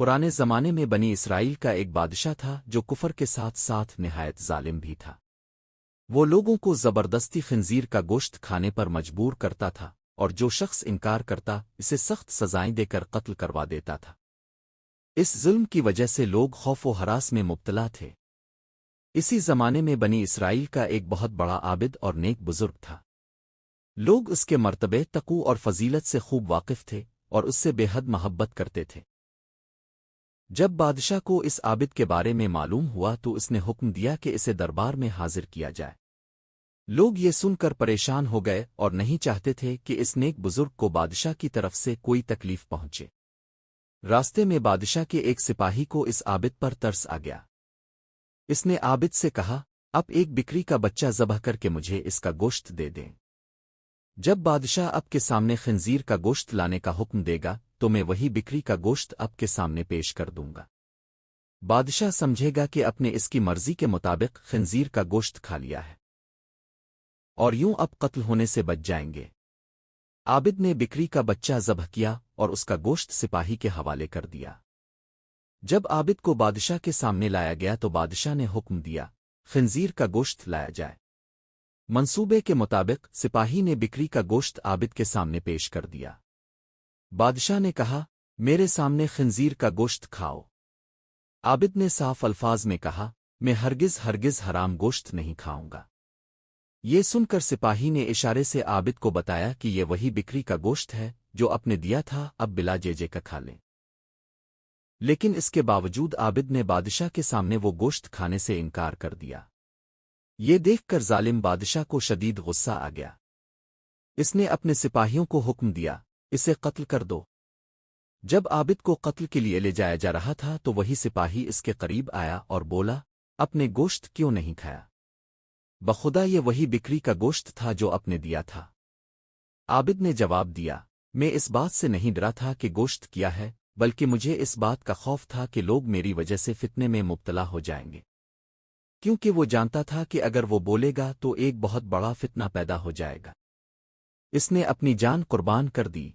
پرانے زمانے میں بنی اسرائیل کا ایک بادشاہ تھا جو کفر کے ساتھ ساتھ نہایت ظالم بھی تھا۔ وہ لوگوں کو زبردستی خنزیر کا گوشت کھانے پر مجبور کرتا تھا، اور جو شخص انکار کرتا اسے سخت سزائیں دے کر قتل کروا دیتا تھا۔ اس ظلم کی وجہ سے لوگ خوف و ہراس میں مبتلا تھے۔ اسی زمانے میں بنی اسرائیل کا ایک بہت بڑا عابد اور نیک بزرگ تھا۔ لوگ اس کے مرتبے، تقوی اور فضیلت سے خوب واقف تھے اور اس سے بے حد محبت کرتے تھے۔ جب بادشاہ کو اس عابد کے بارے میں معلوم ہوا تو اس نے حکم دیا کہ اسے دربار میں حاضر کیا جائے۔ لوگ یہ سن کر پریشان ہو گئے اور نہیں چاہتے تھے کہ اس نیک بزرگ کو بادشاہ کی طرف سے کوئی تکلیف پہنچے۔ راستے میں بادشاہ کے ایک سپاہی کو اس عابد پر ترس آ گیا۔ اس نے عابد سے کہا، اب ایک بکری کا بچہ ذبح کر کے مجھے اس کا گوشت دے دیں۔ جب بادشاہ اب کے سامنے خنزیر کا گوشت لانے کا حکم دے گا تو میں وہی بکری کا گوشت اب کے سامنے پیش کر دوں گا۔ بادشاہ سمجھے گا کہ اپنے اس کی مرضی کے مطابق خنزیر کا گوشت کھا لیا ہے، اور یوں اب قتل ہونے سے بچ جائیں گے۔ عابد نے بکری کا بچہ ذبح کیا اور اس کا گوشت سپاہی کے حوالے کر دیا۔ جب عابد کو بادشاہ کے سامنے لایا گیا تو بادشاہ نے حکم دیا، خنزیر کا گوشت لایا جائے۔ منصوبے کے مطابق سپاہی نے بکری کا گوشت عابد کے سامنے پیش کر دیا۔ بادشاہ نے کہا، میرے سامنے خنزیر کا گوشت کھاؤ۔ عابد نے صاف الفاظ میں کہا، میں ہرگز حرام گوشت نہیں کھاؤں گا۔ یہ سن کر سپاہی نے اشارے سے عابد کو بتایا کہ یہ وہی بکری کا گوشت ہے جو اپ نے دیا تھا، اب بلا جیجے کا کھا لیں۔ لیکن اس کے باوجود عابد نے بادشاہ کے سامنے وہ گوشت کھانے سے انکار کر دیا۔ یہ دیکھ کر ظالم بادشاہ کو شدید غصہ آ گیا۔ اس نے اپنے سپاہیوں کو حکم دیا، اسے قتل کر دو۔ جب عابد کو قتل کے لیے لے جایا جا رہا تھا تو وہی سپاہی اس کے قریب آیا اور بولا، اپنے گوشت کیوں نہیں کھایا؟ بخدا یہ وہی بکری کا گوشت تھا جو اپ نے دیا تھا۔ عابد نے جواب دیا، میں اس بات سے نہیں ڈرا تھا کہ گوشت کیا ہے، بلکہ مجھے اس بات کا خوف تھا کہ لوگ میری وجہ سے فتنے میں مبتلا ہو جائیں گے، کیونکہ وہ جانتا تھا کہ اگر وہ بولے گا تو ایک بہت بڑا فتنہ پیدا ہو جائے گا۔ اس نے اپنی جان قربان کر دی۔